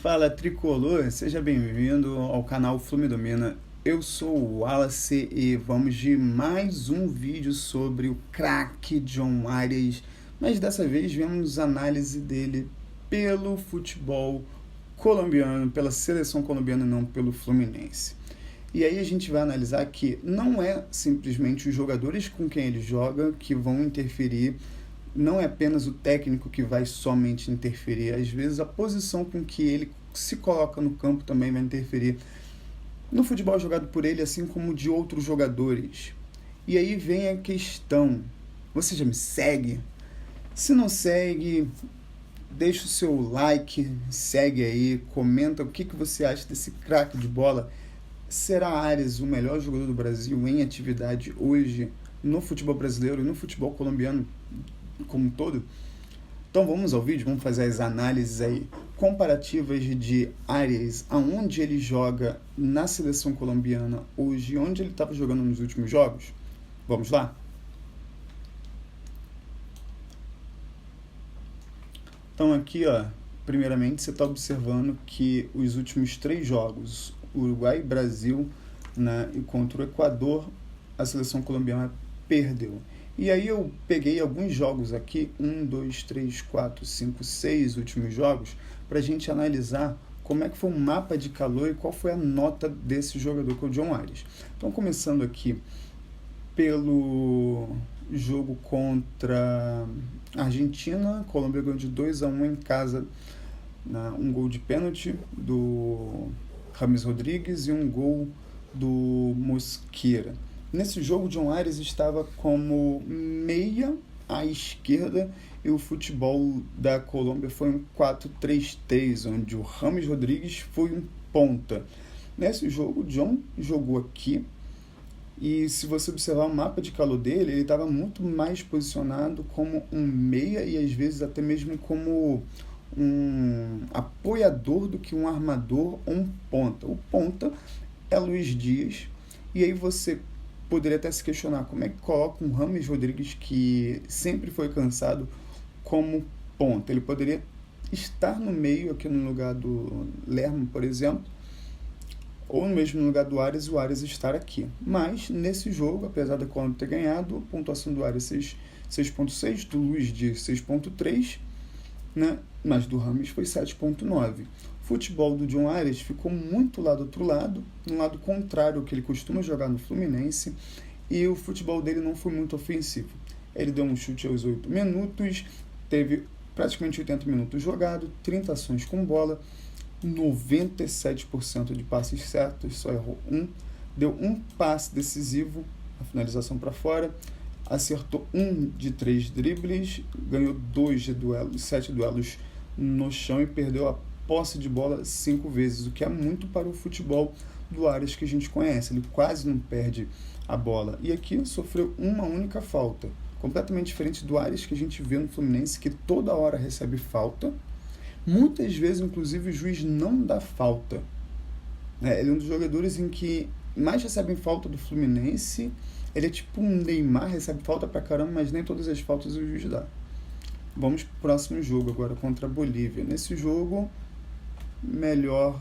Fala Tricolor, seja bem-vindo ao canal Flume Domina. Eu sou o Wallace e vamos de mais um vídeo sobre o craque John Arias, mas dessa vez vemos análise dele pelo futebol colombiano, pela seleção colombiana, não pelo Fluminense. E aí a gente vai analisar que não é simplesmente os jogadores com quem ele joga que vão interferir, não é apenas o técnico que vai somente interferir, às vezes a posição com que ele se coloca no campo também vai interferir no futebol jogado por ele, assim como de outros jogadores. E aí vem a questão, você já me segue? Se não segue, deixa o seu like, segue aí, comenta o que você acha desse craque de bola. Será Arias o melhor jogador do Brasil em atividade hoje no futebol brasileiro e no futebol colombiano como um todo? Então vamos ao vídeo, vamos fazer as análises aí comparativas de Arias, aonde ele joga na seleção colombiana hoje e onde ele estava jogando nos últimos jogos. Vamos lá? Então aqui, primeiramente você está observando que os últimos 3 jogos, Uruguai e Brasil, né, e contra o Equador, a seleção colombiana perdeu. E aí eu peguei alguns jogos aqui, 1, 2, 3, 4, 5, 6 últimos jogos, para a gente analisar como é que foi o mapa de calor e qual foi a nota desse jogador, que é o John Arias. Então, começando aqui pelo jogo contra a Argentina, a Colômbia ganhou de 2-1 em casa, um gol de pênalti do James Rodrigues e um gol do Mosquera. Nesse jogo, o John Arias estava como meia à esquerda e o futebol da Colômbia foi um 4-3-3, onde o James Rodrigues foi um ponta. Nesse jogo, o John jogou aqui e se você observar o mapa de calor dele, ele estava muito mais posicionado como um meia e às vezes até mesmo como um apoiador do que um armador ou um ponta. O ponta é Luiz Dias e aí você poderia até se questionar como é que coloca um James Rodrigues que sempre foi cansado como ponta. Ele poderia estar no meio aqui no lugar do Lerma, por exemplo, ou mesmo no lugar do Arias, o Arias estar aqui. Mas nesse jogo, apesar da Colômbia ter ganhado, a pontuação do Arias 6.6, do Luiz Dias 6.3, né? Mas do James foi 7.9. O futebol do John Arias ficou muito lá do outro lado, no lado contrário ao que ele costuma jogar no Fluminense, e o futebol dele não foi muito ofensivo. Ele deu um chute aos 8 minutos, teve praticamente 80 minutos jogado, 30 ações com bola, 97% de passes certos, só errou um, deu um passe decisivo, a finalização para fora, acertou 1 de 3 dribles, ganhou 2 de duelos, 7 duelos no chão e perdeu a posse de bola 5 vezes, o que é muito para o futebol do Arias que a gente conhece. Ele quase não perde a bola. E aqui sofreu uma única falta, completamente diferente do Arias que a gente vê no Fluminense, que toda hora recebe falta. Muitas vezes, inclusive, o juiz não dá falta. Ele é um dos jogadores em que mais recebem falta do Fluminense. Ele é tipo um Neymar, recebe falta pra caramba, mas nem todas as faltas o juiz dá. Vamos pro próximo jogo agora, contra a Bolívia. Nesse jogo, melhor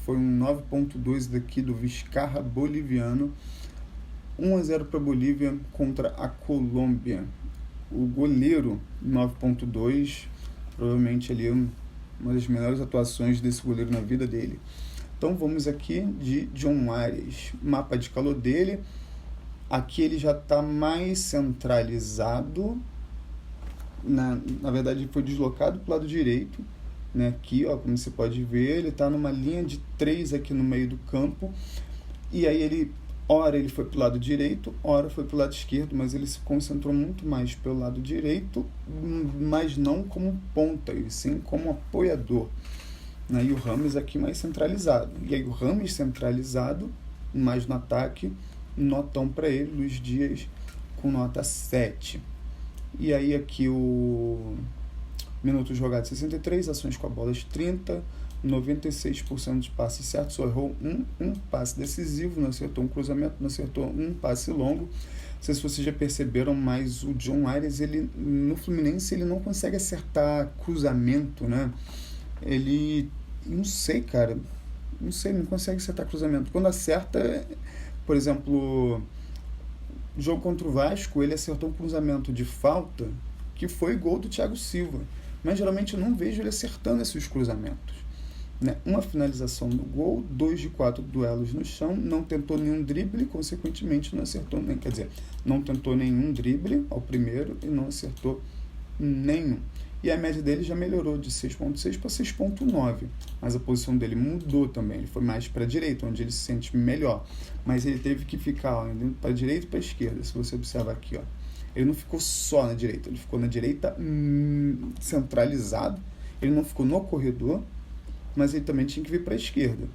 foi um 9.2 daqui do Vizcarra boliviano. 1-0 para a Bolívia contra a Colômbia. O goleiro, 9.2, provavelmente ali uma das melhores atuações desse goleiro na vida dele. Então vamos aqui de John Arias. Mapa de calor dele. Aqui ele já está mais centralizado. Na verdade, ele foi deslocado para o lado direito. Né? Aqui, como você pode ver, ele está numa linha de 3 aqui no meio do campo. E aí ora ele foi para o lado direito, ora foi para o lado esquerdo, mas ele se concentrou muito mais pelo lado direito, mas não como ponta, e sim como apoiador. Né? E o James aqui mais centralizado. E aí o James centralizado, mais no ataque, notão para ele, Luiz Dias com nota 7. E aí aqui o minutos jogados 63, ações com a bola 30, 96% de passes certos, só errou um passe decisivo, não acertou um cruzamento, não acertou um passe longo. Não sei se vocês já perceberam, mas o John Arias, ele, no Fluminense, ele não consegue acertar cruzamento, né? Ele Não sei, cara. Não sei, não consegue acertar cruzamento. Quando acerta, por exemplo, o jogo contra o Vasco, ele acertou um cruzamento de falta que foi gol do Thiago Silva. Mas geralmente eu não vejo ele acertando esses cruzamentos. Né? Uma finalização no gol, 2 de 4 duelos no chão, não tentou nenhum drible, consequentemente não acertou nem, quer dizer, não tentou nenhum drible ao primeiro e não acertou nenhum. E a média dele já melhorou de 6.6 para 6.9, mas a posição dele mudou também, ele foi mais para a direita, onde ele se sente melhor, mas ele teve que ficar para a direita e para a esquerda. Se você observar aqui, ó, ele não ficou só na direita, ele ficou na direita centralizado, ele não ficou no corredor, mas ele também tinha que vir para a esquerda.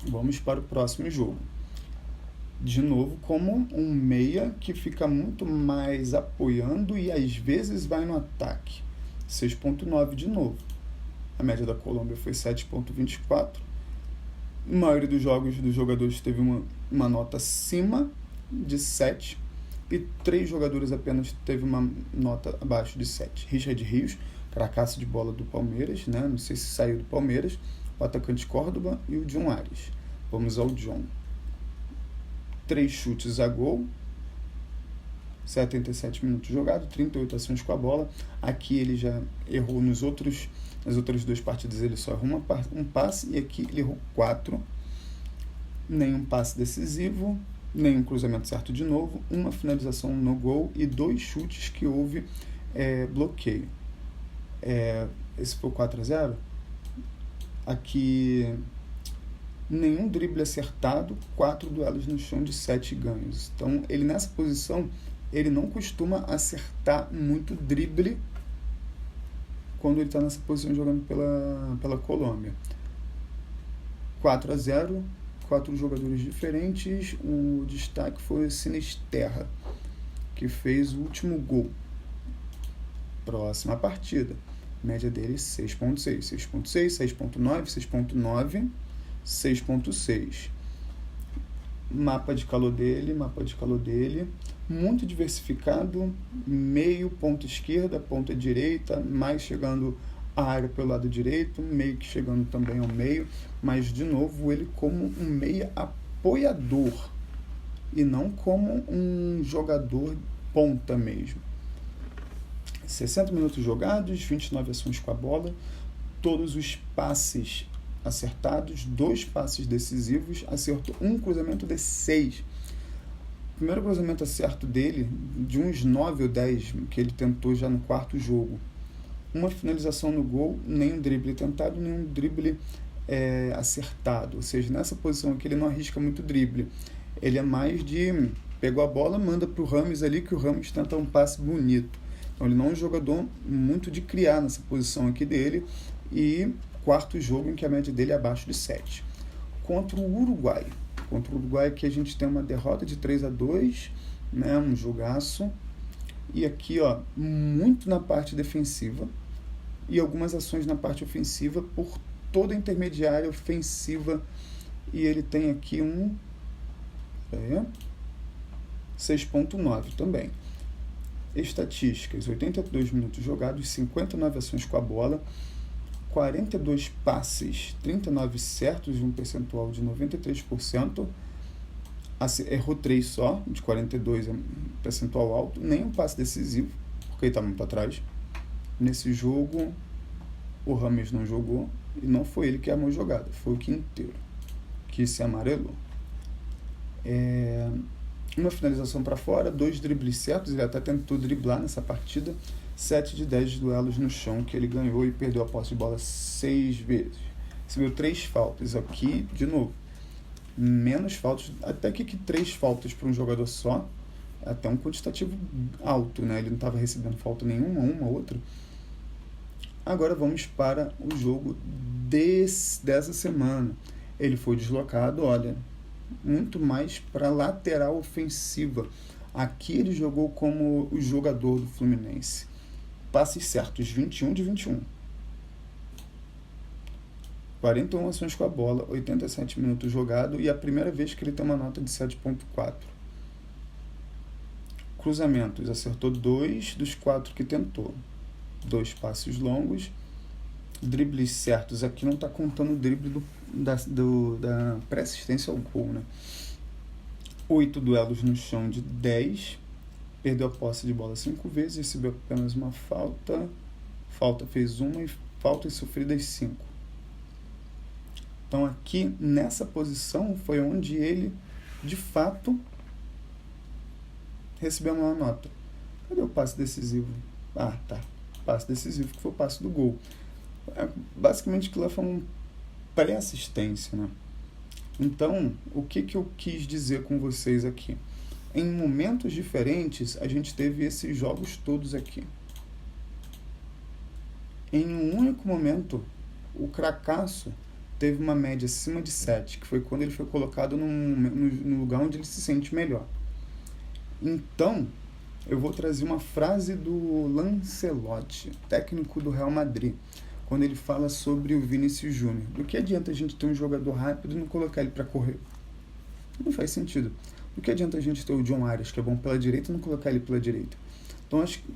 Vamos para o próximo jogo. De novo, como um meia que fica muito mais apoiando e às vezes vai no ataque. 6.9 de novo. A média da Colômbia foi 7.24. A maioria dos jogos dos jogadores teve uma nota acima de 7. E 3 jogadores apenas teve uma nota abaixo de 7. Richard Rios, cracaço de bola do Palmeiras, né? Não sei se saiu do Palmeiras, o atacante Córdoba e o John Ares. Vamos ao John. 3 chutes a gol, 77 minutos jogados, 38 ações com a bola. Aqui ele já errou nas outras 2 partidas, ele só errou um passe, e aqui ele errou 4. Nenhum passe decisivo, nenhum cruzamento certo de novo, uma finalização no gol e 2 chutes que houve bloqueio. Esse foi o 4-0. Aqui nenhum drible acertado, 4 duelos no chão de 7 ganhos. Então ele nessa posição, ele não costuma acertar muito drible quando ele está nessa posição jogando pela Colômbia. 4-0, 4 jogadores diferentes. O destaque foi o Sinisterra, que fez o último gol. Próxima partida, média dele 6.6, 6.6, 6.9, 6.9, 6.6. Mapa de calor dele, muito diversificado, meio, ponta esquerda, ponta direita, mais chegando à área pelo lado direito, meio que chegando também ao meio, mas de novo ele como um meia apoiador e não como um jogador ponta mesmo. 60 minutos jogados, 29 ações com a bola, todos os passes acertados, 2 passes decisivos, acertou um cruzamento de 6. O primeiro cruzamento acerto dele, de uns 9 ou 10, que ele tentou já no 4º jogo. Uma finalização no gol, nem um drible tentado, nem um drible acertado. Ou seja, nessa posição aqui ele não arrisca muito drible. Ele é mais de, pegou a bola, manda para o Rames ali, que o Rames tenta um passe bonito. Então ele não é um jogador muito de criar nessa posição aqui dele. E 4º jogo em que a média dele é abaixo de 7. Contra o Uruguai. Aqui a gente tem uma derrota de 3-2, né, um jogaço. E aqui, ó, muito na parte defensiva e algumas ações na parte ofensiva por toda a intermediária ofensiva. E ele tem aqui 6.9 também. Estatísticas: 82 minutos jogados, 59 ações com a bola, 42 passes, 39 certos e um percentual de 93%. Errou 3 só, de 42 é um percentual alto. Nenhum passe decisivo, porque ele está muito atrás. Nesse jogo, o Rames não jogou e não foi ele que armou a jogada, foi o Quinteiro que se amarelou. Uma finalização para fora, 2 dribles certos, ele até tentou driblar nessa partida. 7 de 10 duelos no chão que ele ganhou e perdeu a posse de bola 6 vezes. Recebeu 3 faltas. Aqui, de novo, menos faltas, até que 3 faltas para um jogador só, até um quantitativo alto, né? Ele não estava recebendo falta nenhuma, uma outra. Agora vamos para o jogo dessa semana. Ele foi deslocado, olha, muito mais para lateral ofensiva. Aqui ele jogou como o jogador do Fluminense. Passes certos, 21 de 21. 41 ações com a bola, 87 minutos jogado e a primeira vez que ele tem uma nota de 7.4. Cruzamentos, acertou 2 dos 4 que tentou. 2 passes longos, dribles certos. Aqui não está contando o drible da pré-assistência ao gol, né? 8 duelos no chão de 10, perdeu a posse de bola 5 vezes, recebeu apenas uma falta, fez uma e faltas sofridas 5. Então aqui nessa posição foi onde ele de fato recebeu a maior nota. Cadê o passe decisivo? Ah, tá. Passe decisivo, que foi o passe do gol. Basicamente aquilo lá foi uma pré-assistência, né? Então, o que eu quis dizer com vocês aqui? Em momentos diferentes, a gente teve esses jogos todos aqui. Em um único momento, o Cracasso teve uma média acima de 7, que foi quando ele foi colocado no lugar onde ele se sente melhor. Então, eu vou trazer uma frase do Lancelotti, técnico do Real Madrid, quando ele fala sobre o Vinícius Júnior. Do que adianta a gente ter um jogador rápido e não colocar ele para correr? Não faz sentido. Do que adianta a gente ter o John Arias, que é bom pela direita, e não colocar ele pela direita? Então, acho que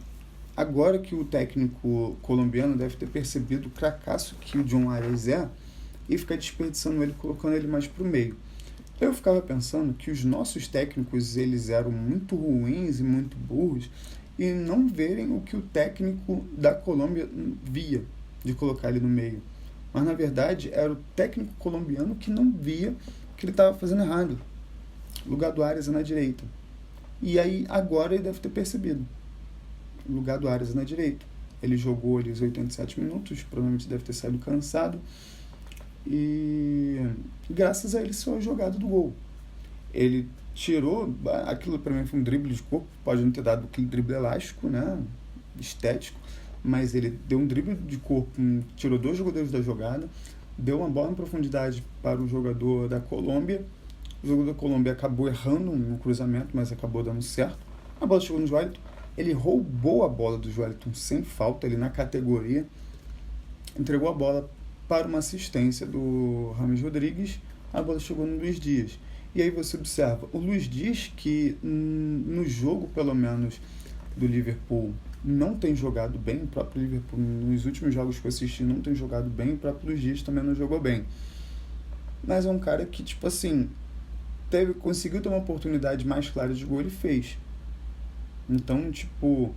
agora que o técnico colombiano deve ter percebido o cracaço que o John Arias é e ficar desperdiçando ele, colocando ele mais para o meio. Eu ficava pensando que os nossos técnicos eles eram muito ruins e muito burros e não verem o que o técnico da Colômbia via de colocar ele no meio. Mas, na verdade, era o técnico colombiano que não via que ele estava fazendo errado. O lugar do Arias é na direita. E aí, agora ele deve ter percebido. O lugar do Arias é na direita. Ele jogou ali os 87 minutos, provavelmente deve ter saído cansado. E graças a ele saiu a jogada do gol. Ele tirou, aquilo para mim foi um drible de corpo, pode não ter dado aquele drible elástico, né, estético, mas ele deu um drible de corpo, tirou 2 jogadores da jogada, deu uma bola em profundidade para o jogador da Colômbia. O jogador da Colômbia acabou errando no cruzamento, mas acabou dando certo. A bola chegou no Joelinton, ele roubou a bola do Joelinton sem falta, ele na categoria, entregou a bola para uma assistência do James Rodrigues, a bola chegou no Luiz Dias. E aí você observa, o Luiz Dias, que no jogo, pelo menos, do Liverpool, não tem jogado bem, o próprio Liverpool, nos últimos jogos que eu assisti, não tem jogado bem, o próprio Luiz Dias também não jogou bem. Mas é um cara que, tipo assim, conseguiu ter uma oportunidade mais clara de gol e fez. Então, tipo,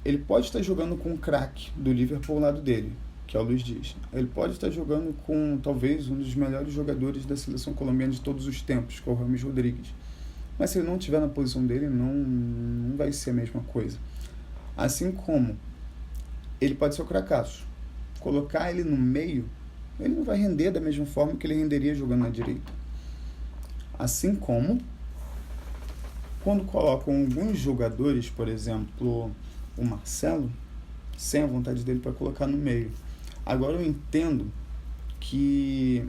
ele pode estar jogando com o craque do Liverpool ao lado dele, que é o Luiz Dias. Ele pode estar jogando com, talvez, um dos melhores jogadores da seleção colombiana de todos os tempos, que é o James Rodrigues. Mas se ele não estiver na posição dele, não vai ser a mesma coisa. Assim como ele pode ser o cracaço. Colocar ele no meio, ele não vai render da mesma forma que ele renderia jogando na direita. Assim como, quando colocam alguns jogadores, por exemplo, o Marcelo, sem a vontade dele para colocar no meio. Agora eu entendo que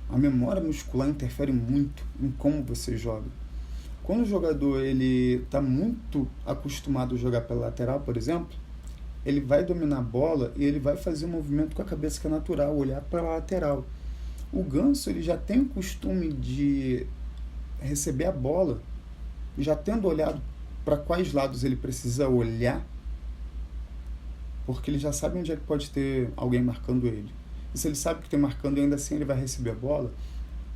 a memória muscular interfere muito em como você joga. Quando o jogador está muito acostumado a jogar pela lateral, por exemplo, ele vai dominar a bola e ele vai fazer um movimento com a cabeça que é natural, olhar para a lateral. O Ganso ele já tem o costume de receber a bola, já tendo olhado para quais lados ele precisa olhar, porque ele já sabe onde é que pode ter alguém marcando ele. E se ele sabe que tem marcando e ainda assim ele vai receber a bola,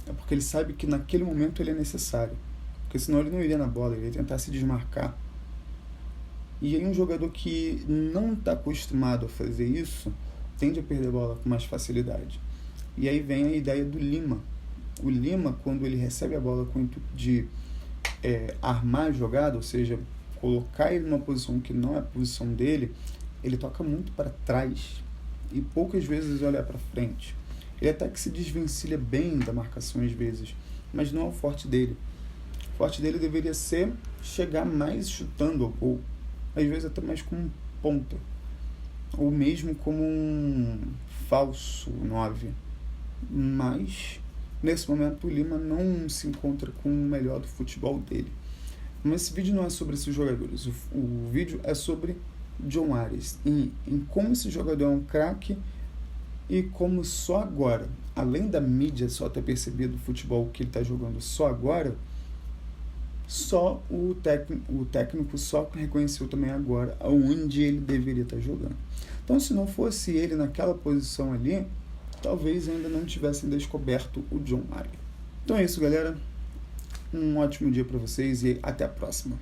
é porque ele sabe que naquele momento ele é necessário. Porque senão ele não iria na bola, ele ia tentar se desmarcar. E aí um jogador que não está acostumado a fazer isso, tende a perder a bola com mais facilidade. E aí vem a ideia do Lima. O Lima, quando ele recebe a bola com o intuito de armar a jogada, ou seja, colocar ele numa posição que não é a posição dele, ele toca muito para trás e poucas vezes olha para frente. Ele até que se desvencilha bem da marcação às vezes, mas não é o forte dele. O forte dele deveria ser chegar mais chutando ao gol, às vezes até mais como um ponta, ou mesmo como um falso 9. Mas nesse momento o Lima não se encontra com o melhor do futebol dele. Mas esse vídeo não é sobre esses jogadores, o vídeo é sobre John Arias, em como esse jogador é um craque e como só agora, além da mídia só ter percebido o futebol que ele está jogando só agora, só o técnico só reconheceu também agora aonde ele deveria estar jogando. Então, se não fosse ele naquela posição ali, talvez ainda não tivessem descoberto o John Mario. Então é isso, galera. Um ótimo dia para vocês e até a próxima.